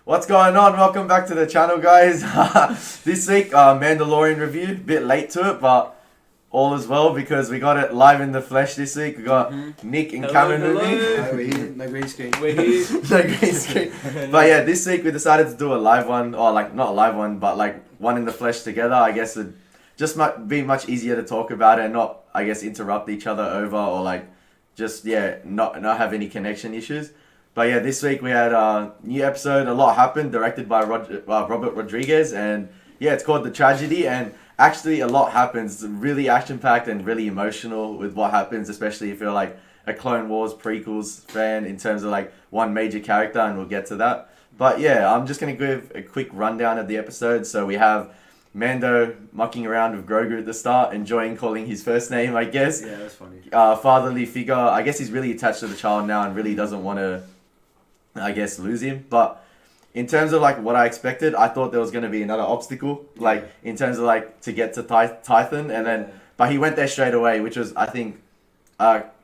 What's going on? Welcome back to the channel, guys. This week, Mandalorian review. Bit late to it, but all is well because we got it live in the flesh this week. We got Nick and Cameron with me. We're here. No green screen. We're here. No green screen. But yeah, this week we decided to do a live one, or like not a live one, but like one in the flesh together. I guess it just might be much easier to talk about it and not, I guess, interrupt each other over or like just not have any connection issues. But yeah, this week we had a new episode. A lot happened, directed by Robert Rodriguez, and yeah, it's called The Tragedy. And actually, a lot happens. It's really action-packed and really emotional with what happens, especially if you're like a Clone Wars prequels fan in terms of like one major character, and we'll get to that. But yeah, I'm just gonna give a quick rundown of the episode. So we have Mando mucking around with Grogu at the start, enjoying calling his first name, I guess. Yeah, that's funny. Fatherly figure. I guess he's really attached to the child now and really doesn't want to, I guess, lose him. But in terms of like what I expected, I thought there was going to be another obstacle, like in terms of like to get to Tython, and then but he went there straight away, which was, I think,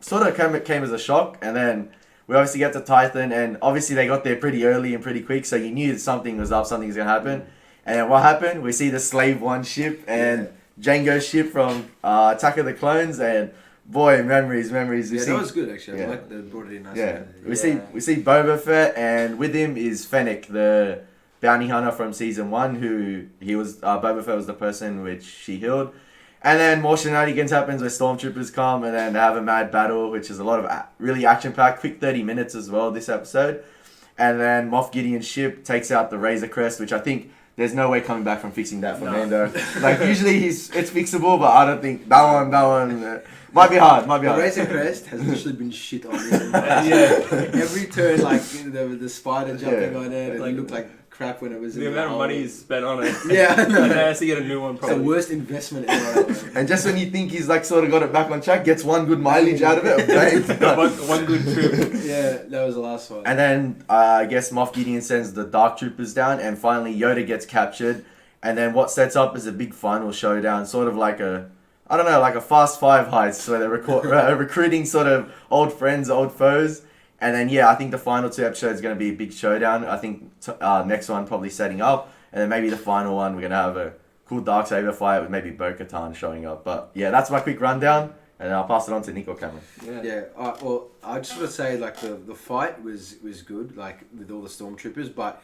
sort of came as a shock. And then we obviously get to Tython, and obviously they got there pretty early and pretty quick, so you knew that something was up, something was going to happen. And then what happened? We see the Slave One ship and Jango's ship from Attack of the Clones, and boy, memories. We see, that was good actually. I like they brought it in nicely. We see Boba Fett, and with him is Fennec, the bounty hunter from season 1, who he was. Boba Fett was the person which she healed, and then more shenanigans happens where stormtroopers come, and then they have a mad battle, which is a lot of really action packed, quick 30 minutes as well this episode, and then Moff Gideon's ship takes out the Razor Crest, which I think. There's no way coming back from fixing that for Mando. Like usually it's fixable, but I don't think that one might be hard. The Razor Crest has literally been shit on it. Every turn, like the spider jumping on it, it looked like crap when it was. The amount of money you spent on it. Yeah, I know. And has to get a new one. Probably. It's the worst investment ever. And just when you think he's like sort of got it back on track, gets one good mileage out of it. one good trip. Yeah, that was the last one. And then I guess Moff Gideon sends the Dark Troopers down, and finally Yoda gets captured. And then what sets up is a big final showdown, sort of like a Fast Five heist, where they're recruiting sort of old friends, old foes. And then, I think the final 2 episodes are going to be a big showdown. I think next one probably setting up. And then maybe the final one, we're going to have a cool Darksaber fight with maybe Bo-Katan showing up. But yeah, that's my quick rundown. And I'll pass it on to Nick or Cameron. Well, I just want to say, like, the fight was good, like, with all the stormtroopers. But,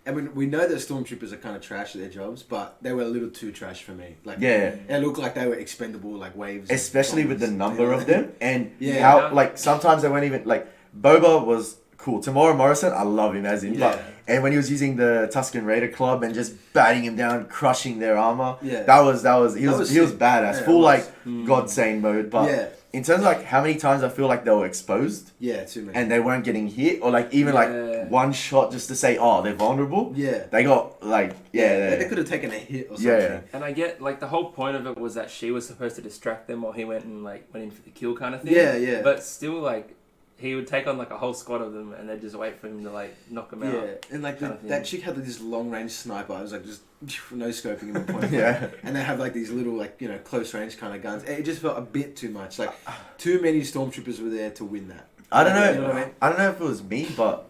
I mean, we know that stormtroopers are kind of trash at their jobs, but they were a little too trash for me. Like, it looked like they were expendable, like, waves. Especially with the number of them. And how, like, sometimes they weren't even, like... Boba was cool. Tamora Morrison, I love him as him. And when he was using the Tusken Raider Club and just batting him down, crushing their armor, he was badass. Full like God Sane mode. But in terms of like how many times I feel like they were exposed, too many, and they weren't getting hit or like even like one shot just to say, oh, they're vulnerable. They got like they could have taken a hit or something. And I get like the whole point of it was that she was supposed to distract them while he went in for the kill kind of thing. But still like. He would take on like a whole squad of them, and they'd just wait for him to like knock them out. Yeah, and like that chick had like, this long range sniper. I was like just no scoping him at point. And they have like these little like close range kind of guns. It just felt a bit too much. Like too many stormtroopers were there to win that. I don't know. You know what I mean? I don't know if it was me, but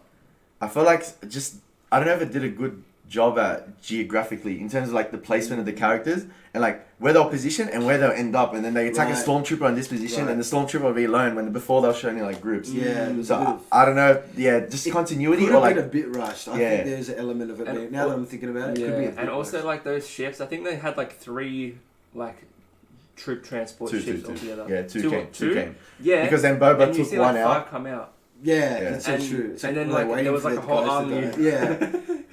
I feel like I don't know if it did a good job at geographically in terms of like the placement of the characters and like where they'll position and where they'll end up, and then they attack a stormtrooper in this position and the stormtrooper will be alone when before they'll show in like groups. So I don't know. Just continuity could or have like been a bit rushed. I think there's an element of it. Now that I'm thinking about it, it could be a bit and also rushed. like those ships. I think they had like 3 like troop transport ships altogether. Yeah, two came. Yeah, because then Boba took see, one like, out. 5 come out. It's so true. It's and then like there was like a whole army.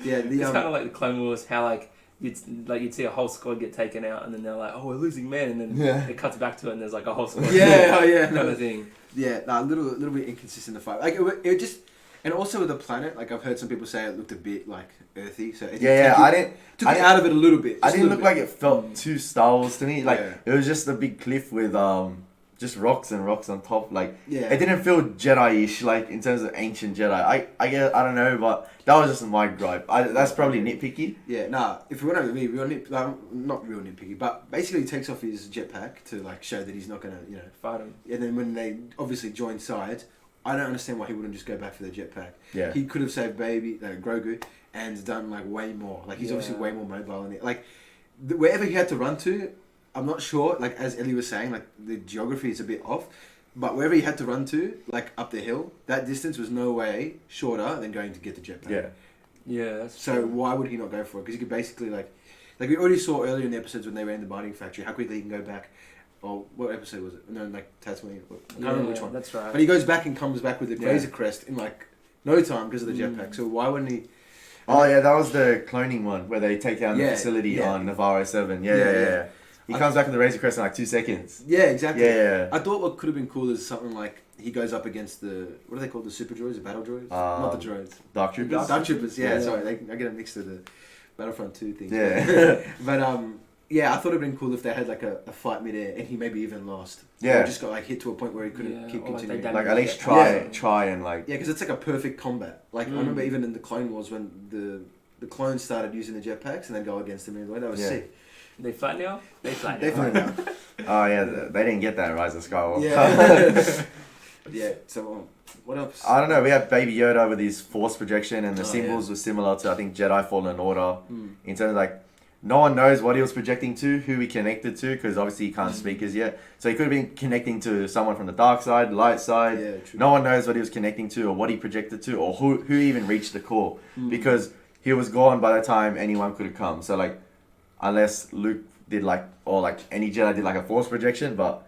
It's kind of like the Clone Wars, how like you'd see a whole squad get taken out, and then they're like, oh, we're losing men, and then it cuts back to it, and there's like a whole squad. Kind of thing. A little bit inconsistent the fight. Like it just, and also with the planet, like I've heard some people say it looked a bit like earthy. So it took it out of it a little bit. I didn't look like it felt too Star Wars to me. Like it was just a big cliff with just rocks and rocks on top. Like it didn't feel Jedi-ish, like in terms of ancient Jedi. I guess I don't know, but that was just my gripe. That's probably nitpicky. If we want to be real not real nitpicky, but basically he takes off his jetpack to like show that he's not gonna fight him. And then when they obviously join sides, I don't understand why he wouldn't just go back for the jetpack. He could have saved Grogu, and done like way more. Like he's obviously way more mobile in it. Like wherever he had to run to, I'm not sure. Like as Ellie was saying, like the geography is a bit off. But wherever he had to run to, like up the hill, that distance was no way shorter than going to get the jetpack. Yeah. Yeah, that's so true. why would he not go for it? Because he could basically like we already saw earlier in the episodes when they were in the binding factory how quickly he can go back. Oh, what episode was it? No, like Tasmania. I can't remember which one. That's right. But he goes back and comes back with the Razor Crest in like no time because of the jetpack. So why wouldn't he? Oh yeah, that was the cloning one where they take down the facility on Navarro 7. Yeah. He comes back with the Razor Crest in like 2 seconds. Yeah, exactly. Yeah. I thought what could have been cool is something like he goes up against what are they called? The super droids, the battle droids? Not the droids. Dark Troopers. Dark Troopers. Yeah. Sorry, I get it mixed with the Battlefront 2 thing. Yeah. But I thought it'd been cool if they had like a fight midair and he maybe even lost. Yeah. Or just got like hit to a point where he couldn't keep continuing. Like at least try and like. Yeah, because it's like a perfect combat. Like I remember even in the Clone Wars when the clones started using the jetpacks and then go against them anyway. That was sick. They fight now? They fight now. Oh yeah, they didn't get that in Rise of Skywalker. Yeah. So what else? I don't know. We have Baby Yoda with his force projection, and the symbols were similar to I think Jedi Fallen Order in terms of like no one knows what he was projecting to, who he connected to, because obviously he can't speak as yet. So he could have been connecting to someone from the dark side, light side. Yeah, true. No one knows what he was connecting to, or what he projected to, or who even reached the core, because he was gone by the time anyone could have come. So like, unless Luke did like, or like any Jedi did like a force projection, but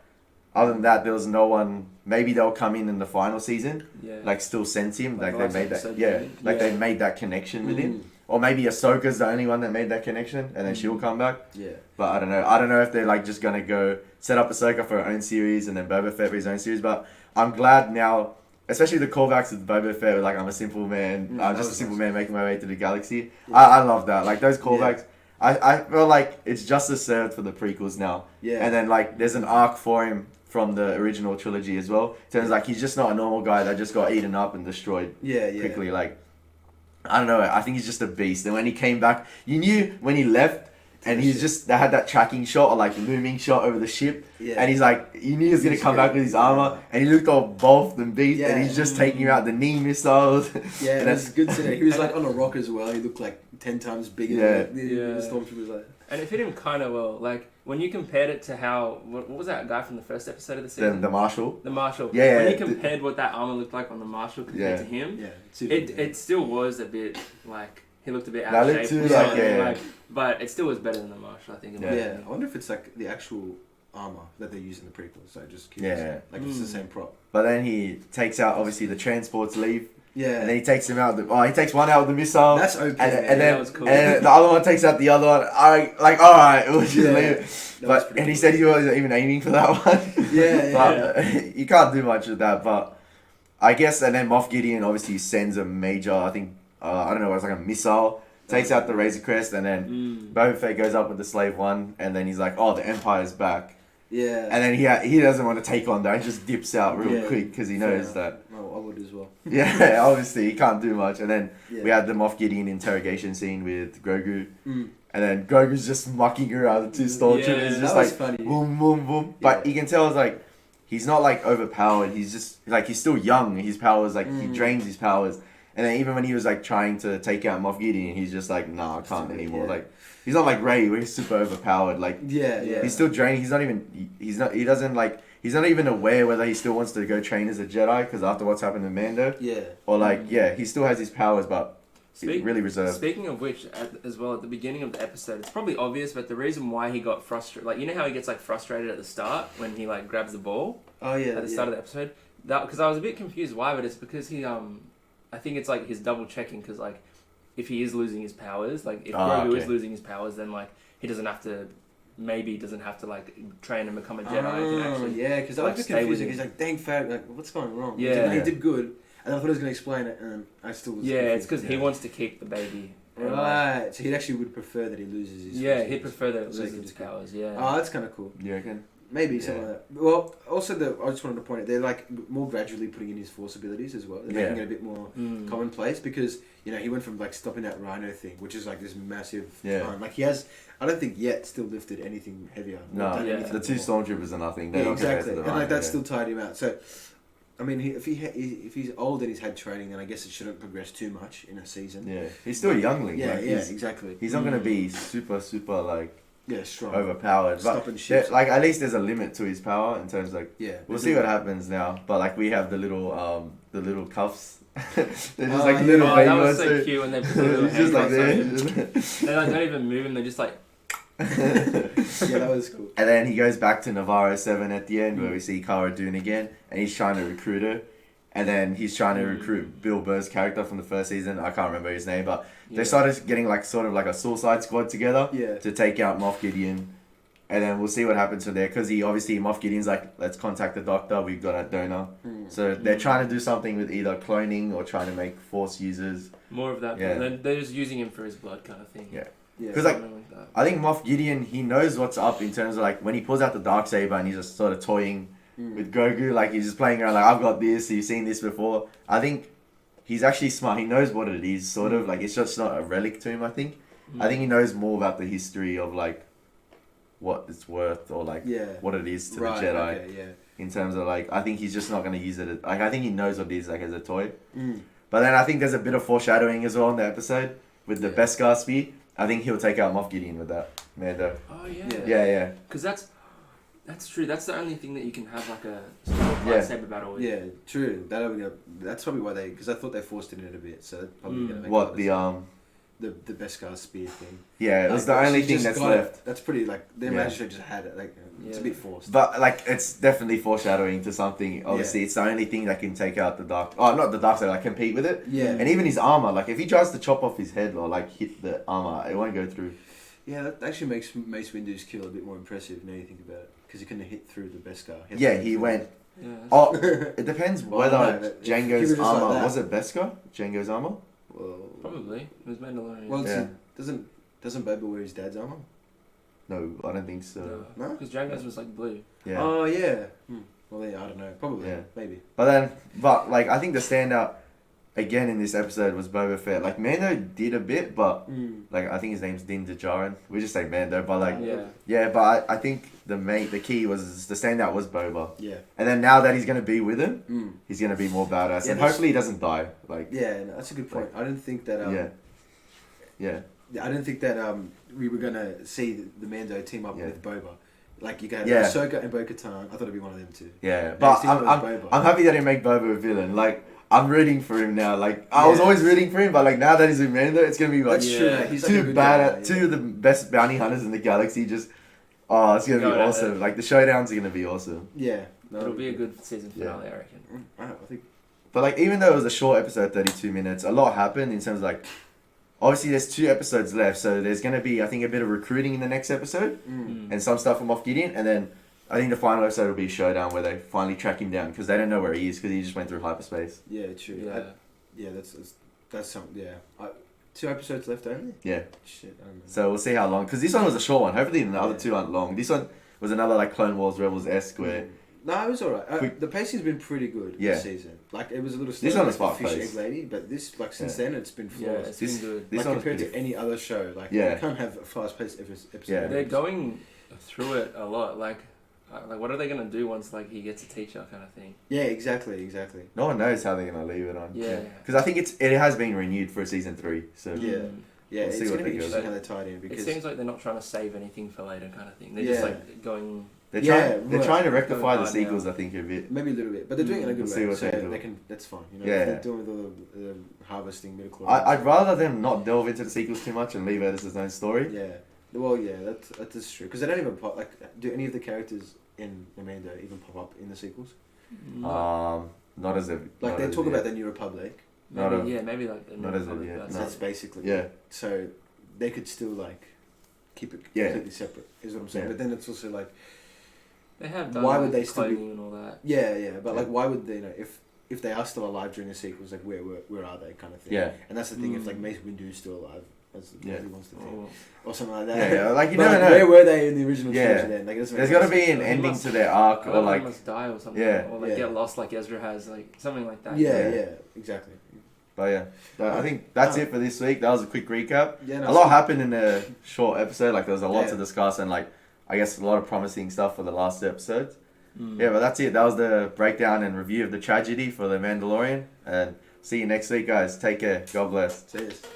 other than that, there was no one. Maybe they'll come in the final season, like still sense him, like they made that, they made that connection with him. Or maybe Ahsoka's the only one that made that connection, and then she'll come back. Yeah. But I don't know. I don't know if they're like just gonna go set up Ahsoka for her own series and then Boba Fett for his own series. But I'm glad now, especially the callbacks with Boba Fett, like I'm a simple man, I'm just a simple man making my way to the galaxy. Yeah. I love that. Like those callbacks. Yeah. I feel like it's justice served for the prequels now. Yeah. And then like there's an arc for him from the original trilogy as well. So it's like he's just not a normal guy that just got eaten up and destroyed quickly. Like I don't know. I think he's just a beast. And when he came back, you knew when he left, and he's just they had that tracking shot or like looming shot over the ship, and he's like, you knew he was gonna come back with his armor, and he looked all buffed and beat, and he's just taking out the knee missiles. Yeah, that's good to know. He was like on a rock as well. He looked like 10 times bigger than the stormtroopers. Like. And it fit him kind of well. Like when you compared it to how what was that guy from the first episode of the season? The Marshal. The Marshal. Yeah. When you compared what that armor looked like on the Marshal compared to him, it still was a bit like he looked a bit out of shape. But it still was better than the Marshal, I think. I wonder if it's like the actual armor that they use in the prequels. So just curious. Like it's the same prop. But then he takes out obviously the transports leave. Yeah. And then he takes him out. He takes one out with the missile. That's okay. And then, that was cool. And then the other one takes out the other one. Alright, we'll just leave it. But he said he wasn't even aiming for that one. But you can't do much with that. But I guess, and then Moff Gideon obviously sends a major, I think, I don't know, it's like a missile. Takes out the Razor Crest, and then Boba Fett goes up with the Slave One, and then he's like, "Oh, the Empire's back." Yeah. And then he doesn't want to take on that. He just dips out real quick because he knows that. Oh, I would as well. Yeah, obviously he can't do much. And then we had the Moff Gideon interrogation scene with Grogu, and then Grogu's just mucking around the two stormtroopers, just like funny. Boom, boom, boom. But you can tell it's like he's not like overpowered. He's just like he's still young. His powers like he drains his powers. And then even when he was like trying to take out Moff Gideon, he's just like, nah, I can't anymore. Yeah. Like he's not like Rey, where he's super overpowered. Like he's still draining. He's not even aware whether he still wants to go train as a Jedi because after what's happened to Mando. Yeah. Or like he still has his powers, but really reserved. Speaking of which, as well at the beginning of the episode, it's probably obvious, but the reason why he got frustrated, like you know how he gets like frustrated at the start when he like grabs the ball. Oh yeah. At the start of the episode, because I was a bit confused why, but it's because he I think it's like he's double checking because like if he is losing his powers, like if Grogu is losing his powers, then like he doesn't have to like train and become a Jedi. He can actually because I was a bit confusing. He's like, dang fat, like what's going wrong? Yeah, he did good, and I thought he was gonna explain it, and I still was. Yeah, it's because he wants to keep the baby. Right, so he actually would prefer that he loses his. Yeah, he'd prefer that he loses his powers. Yeah. Oh, that's kind of cool. Yeah, again. Maybe something like that. Well, also I just wanted to point out they're like more gradually putting in his force abilities as well. They're making it a bit more commonplace because he went from like stopping that Rhino thing, which is like this massive. Like he has, I don't think yet still lifted anything heavier. No, the two stormtroopers are nothing. Exactly, and like that still tied him out. So I mean, if he's old and he's had training, then I guess it shouldn't progress too much in a season. Yeah, he's still a youngling. Yeah, like, exactly. He's not gonna be super like strong, overpowered. But shit. like at least there's a limit to his power in terms of like. Yeah, we'll see what happens now. But like we have the little cuffs. They're just like little baby that was ones. so cute when they put the little Just like handcuffs on. They like don't even move him. They're just like. Yeah, that was cool. And then he goes back to Navarro 7 at the end where we see Cara Dune again, and he's trying to recruit her. And then he's trying to recruit Bill Burr's character from the first season. I can't remember his name, but they started getting like sort of like a Suicide Squad together to take out Moff Gideon. And then we'll see what happens from there, because Moff Gideon's like, let's contact the doctor, we've got a donor. So they're trying to do something with either cloning or trying to make Force users. More of that. Yeah. They're just using him for his blood kind of thing. Yeah. Because like I think Moff Gideon, he knows what's up in terms of like when he pulls out the Darksaber and he's just sort of toying with Grogu, like he's just playing around like, I've got this, you've seen this before. I think he's actually smart. He knows what it is, sort of like it's just not a relic to him. I think he knows more about the history of like what it's worth or like what it is to the Jedi. Okay, in terms of like, I think he's just not going to use it like, I think he knows what it is like as a toy. But then I think there's a bit of foreshadowing as well in the episode with the Beskar spear. I think he'll take out Moff Gideon with that, Mando. Oh yeah. Yeah. Because that's true. That's the only thing that you can have like a sort of lightsaber battle with. Yeah, true. That's probably why because I thought they forced it in a bit, so that's probably gonna make the Beskar spear thing. Yeah, it was the only thing that's left. That's pretty like the magistrate just had it. Like it's a bit forced. But like it's definitely foreshadowing to something. Obviously, it's the only thing that can take out the dark. Oh, not the dark side. Like compete with it. Yeah. And even his armor. Like if he tries to chop off his head or like hit the armor, it won't go through. Yeah, that actually makes Mace Windu's kill a bit more impressive now you think about it, because he couldn't hit through the Beskar. He went. Yeah. Oh, it depends whether Jango's was armor like was it Beskar? Jango's armor? Well, probably it was Mandalorian. Well, doesn't Boba wear his dad's armor? No, I don't think so. No, because Jango's was like blue. Yeah. Oh yeah. Well, yeah, I don't know. Probably. Yeah. Maybe. But like I think the standout again in this episode was Boba Fett. Like Mando did a bit, but like I think his name's Din Djarin. We just say Mando, but like but I think the key was the standout was Boba. Yeah. And then now that he's gonna be with him, he's gonna be more badass, and hopefully he doesn't die. Like that's a good point. I didn't think that. I didn't think that we were gonna see the Mando team up with Boba. Like you got Ahsoka and Bo-Katan. I thought it'd be one of them too. Yeah, but I'm happy that he made Boba a villain. Like I'm rooting for him now. Like I was always rooting for him, but like now that he's with Mando, it's gonna be like He's two of the best bounty hunters in the galaxy. Just it's gonna be awesome. Like the showdowns are gonna be awesome. Yeah, it'll be a good season finale, I reckon. I think. But like even though it was a short episode, 32 minutes, a lot happened in terms of like. Obviously, there's 2 episodes left, so there's going to be, I think, a bit of recruiting in the next episode, and some stuff from Moff Gideon, and then I think the final episode will be a showdown where they finally track him down, because they don't know where he is, because he just went through hyperspace. Yeah, true. Yeah, that's something, 2 episodes left only? Yeah. Shit, I don't know. So we'll see how long, because this one was a short one, hopefully the other 2 aren't long. This one was another, like, Clone Wars Rebels-esque, where... No, it was alright. The pacing's been pretty good this season. Like, it was a little slow. This one was like fast Fish Egg Lady, but this, like, since then, it's been flawless. Yeah, it's been good. This like, compared to any other show, like, you can't have a fast-paced episode. Yeah. They're going through it a lot. Like, what are they going to do once, like, he gets a teacher kind of thing? Yeah, exactly. No one knows how they're going to leave it on. Yeah. Because I think it has been renewed for season 3, so... Yeah, we'll it's going to be interesting how they tie it in, because... It seems like they're not trying to save anything for later kind of thing. They're just, like, going... They're trying to rectify the sequels, now. I think, a bit. Maybe a little bit, but they're doing it in a good way. So they can. That's fine. You know, they're doing with all the harvesting midichlorians. I'd rather them not delve into the sequels too much and leave it as its own story. Yeah. Well, yeah, that's true. Because they don't even pop. Like, do any of the characters in Mando even pop up in the sequels? Not as a. Like they talk about the New Republic. Maybe like. Not as of yet. That's basically. Yeah. So they could still like keep it completely separate. Is what I'm saying. Yeah. But then it's also like. They have done why would they still be and all that? Yeah, but like, why would they? You know, if they are still alive during the sequels, like where are they, kind of thing. Yeah. And that's the thing. If like Mace Windu's still alive, as he wants to think, or something like that. Yeah, like you but, never know. Where were they in the original trilogy then? Like, there's got to be an ending to their arc, or like they must die or something, or like get lost like Ezra has, like something like that. Yeah, exactly. But I think that's it for this week. That was a quick recap. Yeah, a lot happened in a short episode. Like there was a lot to discuss, and like I guess a lot of promising stuff for the last episode. Yeah, but that's it. That was the breakdown and review of the tragedy for the Mandalorian. And see you next week, guys. Take care. God bless. Cheers.